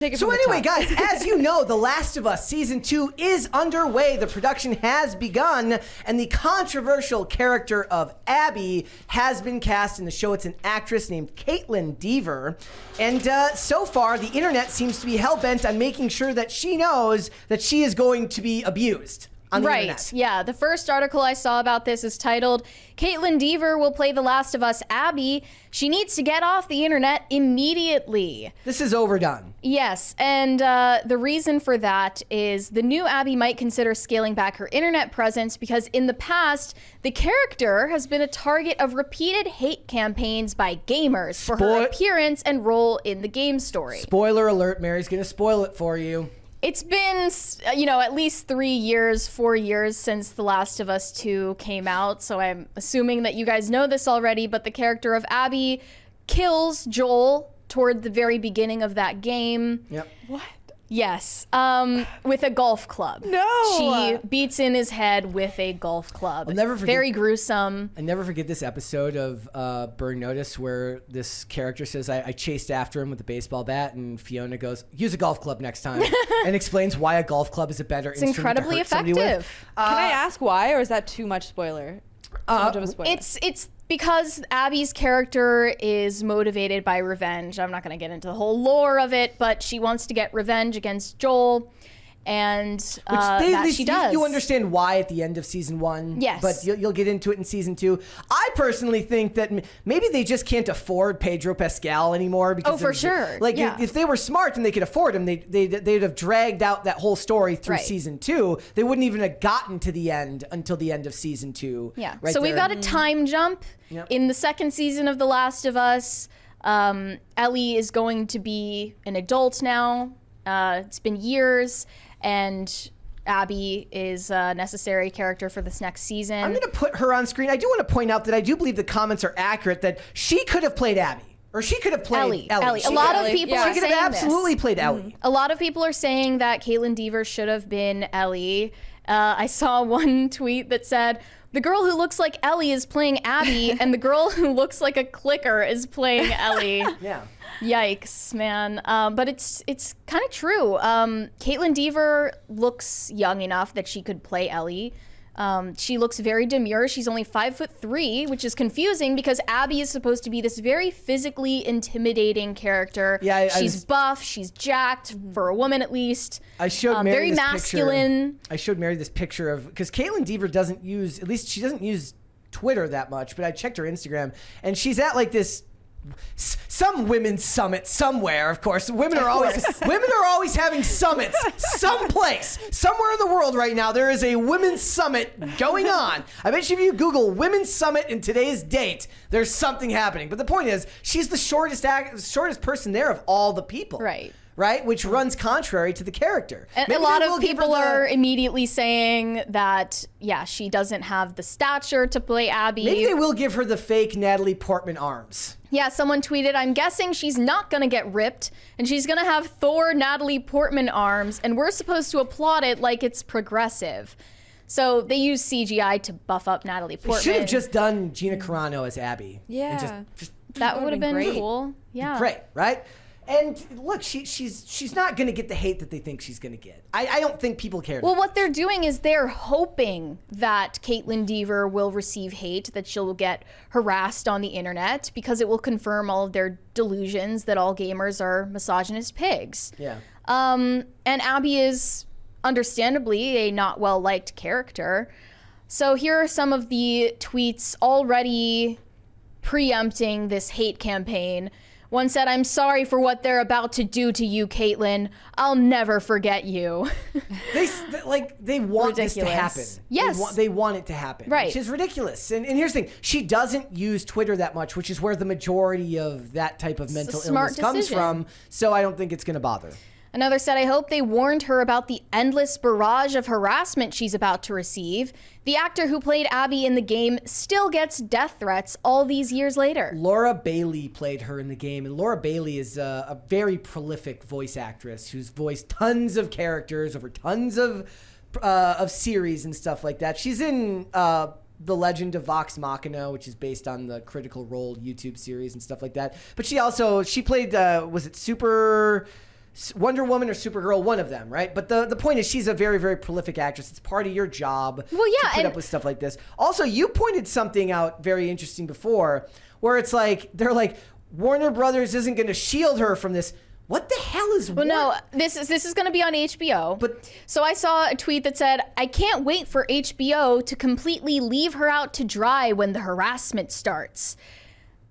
So anyway, guys, as you know, The Last of Us Season 2 is underway. The production has begun, and the controversial character of Abby has been cast in the show. It's an actress named Kaitlyn Dever. And so far, the internet seems to be hell-bent on making sure that she knows that she is going to be abused. Right, yeah. The first article I saw about this is titled, Kaitlyn Dever will play The Last of Us Abby. She needs to get off the internet immediately. This is overdone. Yes, and the reason for that is the new Abby might consider scaling back her internet presence because in the past, the character has been a target of repeated hate campaigns by gamers for her appearance and role in the game story. Spoiler alert, Mary's gonna spoil it for you. It's been, at least 4 years since The Last of Us 2 came out, so I'm assuming that you guys know this already, but the character of Abby kills Joel toward the very beginning of that game. Yep. What? Yes, with a golf club. No! She beats in his head with a golf club. I'll never forget, very gruesome. I never forget this episode of Burn Notice where this character says, I chased after him with a baseball bat, and Fiona goes, use a golf club next time, and explains why a golf club is a better instrument incredibly to hurt somebody effective. with. Can I ask why, or is that too much spoiler? It's because Abby's character is motivated by revenge. I'm not going to get into the whole lore of it, but she wants to get revenge against Joel, and she does. You understand why at the end of season 1. Yes. But you'll get into it in season 2. I personally think that maybe they just can't afford Pedro Pascal anymore. Because for sure. Like, yeah. if they were smart and they could afford him, they'd have dragged out that whole story through season 2. They wouldn't even have gotten to the end until the end of season 2. Yeah. So we've got a time jump. Yep. In the second season of The Last of Us, Ellie is going to be an adult now. It's been years. And Abby is a necessary character for this next season. I'm going to put her on screen. I do want to point out that I do believe the comments are accurate, that she could have played Abby. Or she could have played Ellie. A lot of people are saying she could have absolutely played Ellie. A lot of people are saying that Kaitlyn Dever should have been Ellie. I saw one tweet that said, the girl who looks like Ellie is playing Abby, and the girl who looks like a clicker is playing Ellie. Yeah. Yikes, man. But it's kind of true. Kaitlyn Dever looks young enough that she could play Ellie. She looks very demure. She's only 5'3", which is confusing because Abby is supposed to be this very physically intimidating character. Yeah, she's buff, she's jacked, for a woman at least. I showed Mary very this masculine. Picture. I showed Mary this picture of, because Kaitlyn Dever doesn't use, at least she doesn't use Twitter that much, but I checked her Instagram, and she's at like this some women's summit somewhere. Of course, women are always having summits someplace, somewhere in the world right now. There is a women's summit going on. I bet you if you Google women's summit in today's date, there's something happening. But the point is, she's the shortest person there of all the people. Right? Which runs contrary to the character. And maybe a lot of people are immediately saying that, yeah, she doesn't have the stature to play Abby. Maybe they will give her the fake Natalie Portman arms. Yeah, someone tweeted, I'm guessing she's not going to get ripped, and she's going to have Thor Natalie Portman arms, and we're supposed to applaud it like it's progressive. So they use CGI to buff up Natalie Portman. They should have just done Gina Carano as Abby. Yeah. That would have been cool. Yeah. Great, right? And look, she's not going to get the hate that they think she's going to get. I don't think people care. Well, what they're doing is they're hoping that Kaitlyn Dever will receive hate, that she'll get harassed on the internet, because it will confirm all of their delusions that all gamers are misogynist pigs. Yeah. And Abby is understandably a not well-liked character. So here are some of the tweets already preempting this hate campaign. One said, I'm sorry for what they're about to do to you, Kaitlyn. I'll never forget you. They want ridiculous. This to happen. Yes. They want it to happen. Right. Which is ridiculous. And here's the thing. She doesn't use Twitter that much, which is where the majority of that type of mental illness comes from. So I don't think it's going to bother. Another said, I hope they warned her about the endless barrage of harassment she's about to receive. The actor who played Abby in the game still gets death threats all these years later. Laura Bailey played her in the game, and Laura Bailey is a very prolific voice actress who's voiced tons of characters over tons of series and stuff like that. She's in The Legend of Vox Machina, which is based on the Critical Role YouTube series and stuff like that. But she played, was it Wonder Woman or Supergirl, one of them, right? But the point is, she's a very, very prolific actress. It's part of your job to put up with stuff like this. Also, you pointed something out very interesting before, where it's like, they're like, Warner Brothers isn't going to shield her from this. What the hell is? Well, no, this is going to be on HBO. But so I saw a tweet that said, "I can't wait for HBO to completely leave her out to dry when the harassment starts."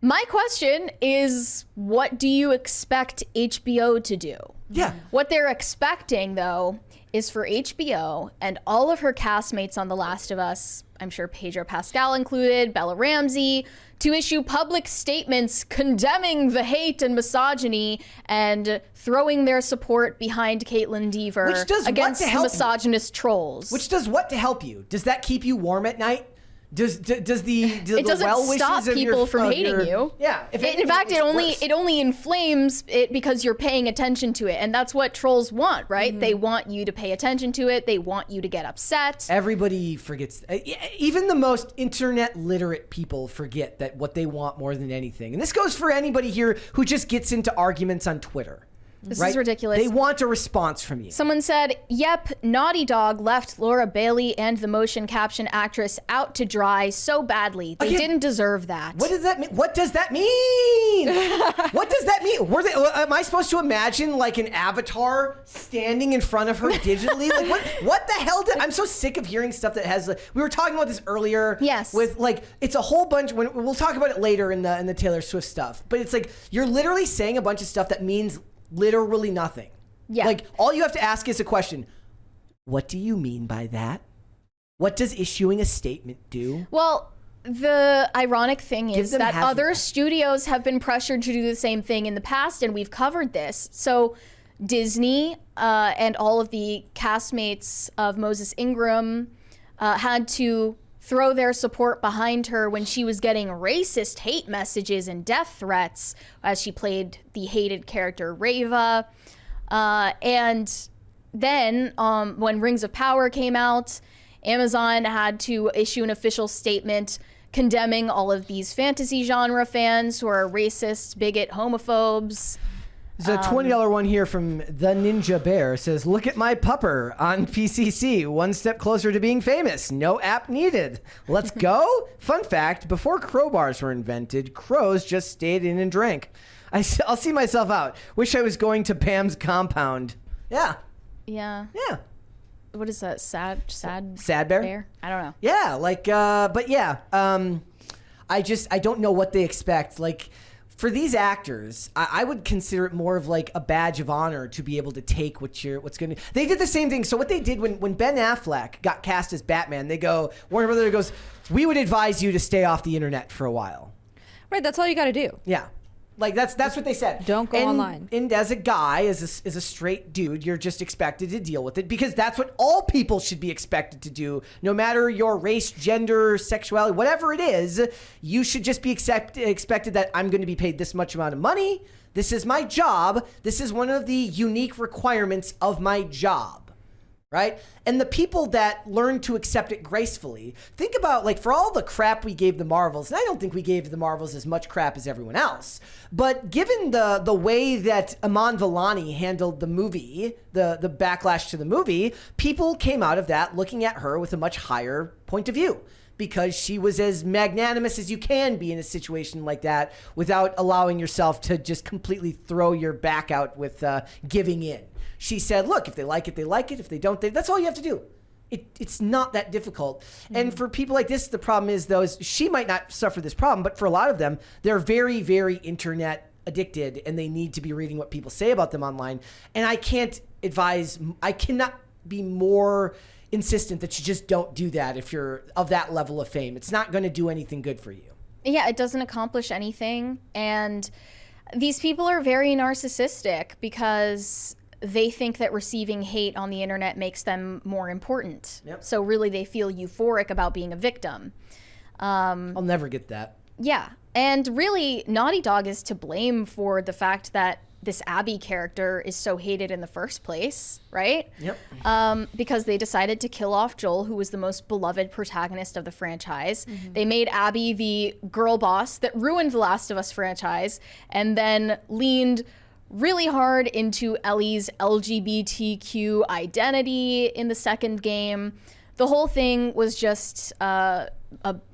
My question is, what do you expect HBO to do? Yeah. What they're expecting, though, is for HBO and all of her castmates on The Last of Us, I'm sure Pedro Pascal included, Bella Ramsey, to issue public statements condemning the hate and misogyny and throwing their support behind Kaitlyn Dever against the misogynist trolls. Which does what to help you? Does that keep you warm at night? Does the it doesn't well wishes stop of people from hating you? Yeah. In fact, it only inflames it because you're paying attention to it, and that's what trolls want, right? They want you to pay attention to it. They want you to get upset. Everybody forgets. Even the most internet literate people forget that what they want more than anything. And this goes for anybody here who just gets into arguments on Twitter. This is ridiculous. They want a response from you. Someone said, "Yep, Naughty Dog left Laura Bailey and the motion caption actress out to dry so badly. They didn't deserve that." What does that mean? What does that mean? What does that mean? Am I supposed to imagine like an avatar standing in front of her digitally? Like what the hell? I'm so sick of hearing stuff that has. We were talking about this earlier. Yes. With like, it's a whole bunch. We'll talk about it later in the Taylor Swift stuff. But it's like you're literally saying a bunch of stuff that means literally nothing. Yeah. Like, all you have to ask is a question. What do you mean by that? What does issuing a statement do? Well, the ironic thing is that other studios have been pressured to do the same thing in the past, and we've covered this. So Disney and all of the castmates of Moses Ingram had to throw their support behind her when she was getting racist hate messages and death threats as she played the hated character Reva. And then when Rings of Power came out, Amazon had to issue an official statement condemning all of these fantasy genre fans who are racist, bigot, homophobes. There's a $20 one here from The Ninja Bear. Says, "Look at my pupper on PCC. One step closer to being famous. No app needed. Let's go." Fun fact, before crowbars were invented, crows just stayed in and drank. I'll see myself out. Wish I was going to Pam's compound. Yeah. Yeah. Yeah. What is that? Sad bear? I don't know. Yeah, like, but yeah. I don't know what they expect. Like, for these actors, I would consider it more of like a badge of honor to be able to take what's going to. They did the same thing. So what they did when Ben Affleck got cast as Batman, Warner Brothers goes, "We would advise you to stay off the internet for a while." Right, that's all you got to do. Yeah. Like that's what they said. Don't go online. And as a guy, as a straight dude, you're just expected to deal with it because that's what all people should be expected to do. No matter your race, gender, sexuality, whatever it is, you should just be expected that I'm going to be paid this much amount of money. This is my job. This is one of the unique requirements of my job. Right? And the people that learn to accept it gracefully, think about, like, for all the crap we gave the Marvels, and I don't think we gave the Marvels as much crap as everyone else, but given the way that Iman Vellani handled the movie, the backlash to the movie, people came out of that looking at her with a much higher point of view because she was as magnanimous as you can be in a situation like that without allowing yourself to just completely throw your back out with giving in. She said, look, if they like it, they like it. If they don't, that's all you have to do. It's not that difficult. Mm-hmm. And for people like this, the problem is, though, is she might not suffer this problem, but for a lot of them, they're very, very internet addicted, and they need to be reading what people say about them online. And I cannot be more insistent that you just don't do that if you're of that level of fame. It's not going to do anything good for you. Yeah, it doesn't accomplish anything. And these people are very narcissistic because they think that receiving hate on the internet makes them more important. Yep. So really they feel euphoric about being a victim. I'll never get that. Yeah. And really, Naughty Dog is to blame for the fact that this Abby character is so hated in the first place, right? Yep. Because they decided to kill off Joel, who was the most beloved protagonist of the franchise. Mm-hmm. They made Abby the girl boss that ruined the Last of Us franchise and then leaned really hard into Ellie's LGBTQ identity in the second game. The whole thing was just a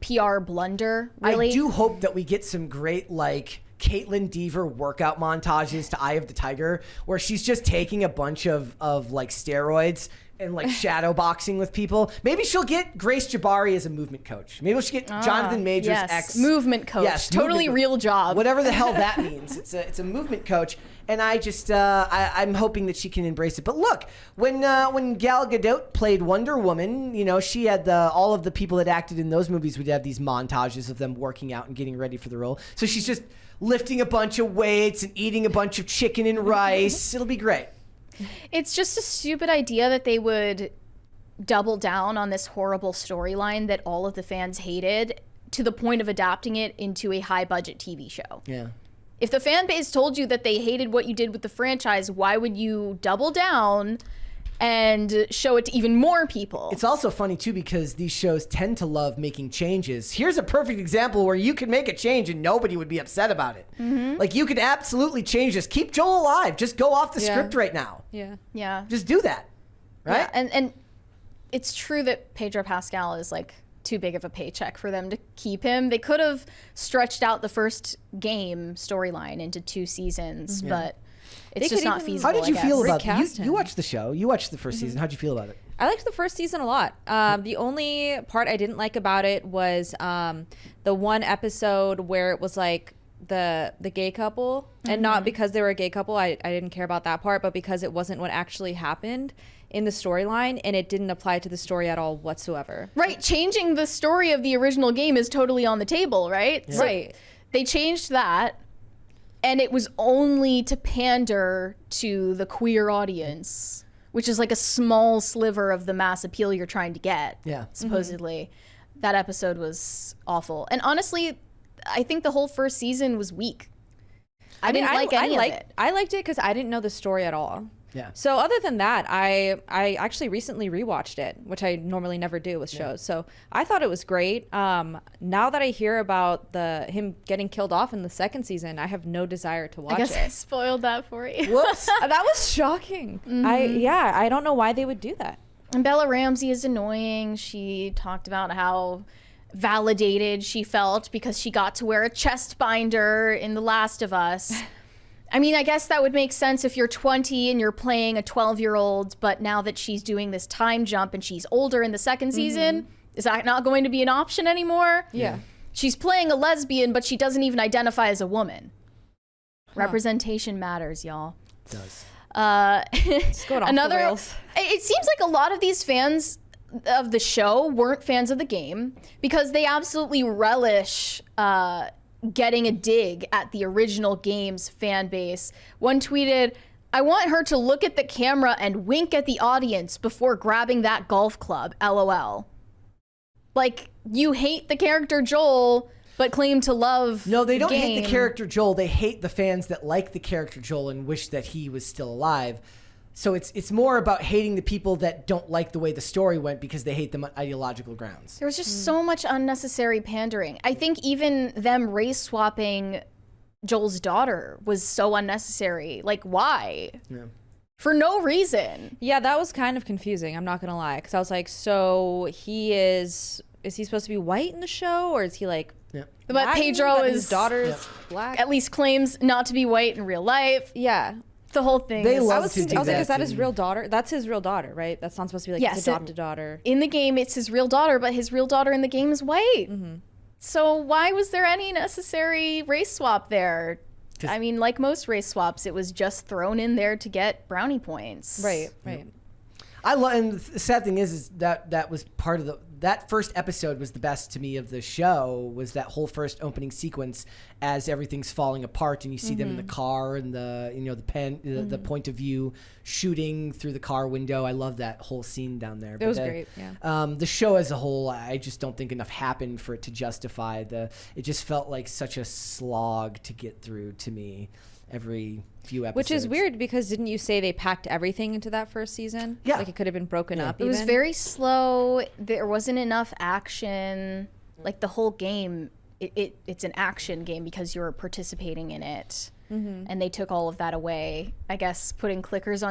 PR blunder, really. I do hope that we get some great, like, Kaitlyn Dever workout montages to Eye of the Tiger, where she's just taking a bunch of like steroids and like shadow boxing with people. Maybe she'll get Grace Jabari as a movement coach. Maybe she'll get Jonathan Majors ex movement coach. Yes, totally real job. Whatever the hell that means. It's a movement coach, and I just I'm hoping that she can embrace it. But look, when Gal Gadot played Wonder Woman, you know, she had all of the people that acted in those movies would have these montages of them working out and getting ready for the role. So she's just lifting a bunch of weights and eating a bunch of chicken and rice. It'll be great. It's just a stupid idea that they would double down on this horrible storyline that all of the fans hated to the point of adapting it into a high budget TV show. Yeah. If the fan base told you that they hated what you did with the franchise, why would you double down and show it to even more people? It's also funny too because these shows tend to love making changes. Here's a perfect example where you could make a change and nobody would be upset about it. Mm-hmm. Like you could absolutely change this. Keep Joel alive. Just go off the script right now. Yeah. Just do that. Right? Yeah, and it's true that Pedro Pascal is like too big of a paycheck for them to keep him. They could have stretched out the first game storyline into 2 seasons, but it's just not feasible. How did you feel about it? You watched the show. You watched the first season. How'd you feel about it? I liked the first season a lot. The only part I didn't like about it was the one episode where it was like the gay couple, and not because they were a gay couple. I didn't care about that part, but because it wasn't what actually happened in the storyline, and it didn't apply to the story at all whatsoever. Right, changing the story of the original game is totally on the table, right? Yeah. Right. They changed that, and it was only to pander to the queer audience, which is like a small sliver of the mass appeal you're trying to get. Yeah. Supposedly. That episode was awful. And honestly, I think the whole first season was weak. I didn't like any of it. I liked it because I didn't know the story at all. Yeah. So other than that, I actually recently rewatched it, which I normally never do with shows. So I thought it was great. Now that I hear about him getting killed off in the second season, I have no desire to watch it. I guess I spoiled that for you. Whoops. That was shocking. I don't know why they would do that. And Bella Ramsey is annoying. She talked about how validated she felt because she got to wear a chest binder in The Last of Us. I mean, I guess that would make sense if you're 20 and you're playing a 12-year-old, but now that she's doing this time jump and she's older in the second season, is that not going to be an option anymore? Yeah. She's playing a lesbian, but she doesn't even identify as a woman. Representation matters, y'all. It does. It's going off the rails. It seems like a lot of these fans of the show weren't fans of the game because they absolutely relish getting a dig at the original game's fan base. One tweeted, "I want her to look at the camera and wink at the audience before grabbing that golf club, LOL." Like, you hate the character Joel, but claim to love No, they don't game. hate the character Joel. They hate the fans that like the character Joel and wish that he was still alive. So it's more about hating the people that don't like the way the story went because they hate them on ideological grounds. There was just so much unnecessary pandering. I think even them race swapping Joel's daughter was so unnecessary. Like, why? Yeah. For no reason. Yeah, that was kind of confusing. I'm not gonna lie, because I was like, so is he supposed to be white in the show, or is he like? Yeah. But Latin, Pedro but is his daughter's black. at least claims not to be white in real life. Yeah. The whole thing. They is- love I was to like, do is that that his to- real daughter? That's his real daughter, right? That's not supposed to be like Yes, his adopted daughter. in the game, it's his real daughter, but his real daughter in the game is white. So why was there any necessary race swap there? I mean, like most race swaps, it was just thrown in there to get brownie points. Right. I love, and the sad thing is that was part of that first episode was the best to me of the show, was that whole first opening sequence as everything's falling apart and you see them in the car and the point of view shooting through the car window. I love that whole scene down there. It was great. Yeah. The show as a whole, I just don't think enough happened for it to justify it just felt like such a slog to get through to me every few episodes. Which is weird because didn't you say they packed everything into that first season? Yeah. Like it could have been broken up. It was very slow. There wasn't enough action. Like the whole game, it's an action game because you're participating in it. and they took all of that away. I guess putting clickers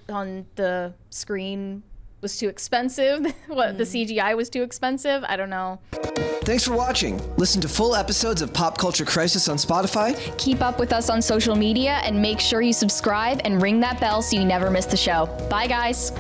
on the screen was too expensive. The CGI was too expensive. I don't know. Thanks for watching. Listen to full episodes of Pop Culture Crisis on Spotify. Keep up with us on social media and make sure you subscribe and ring that bell so you never miss the show. Bye, guys.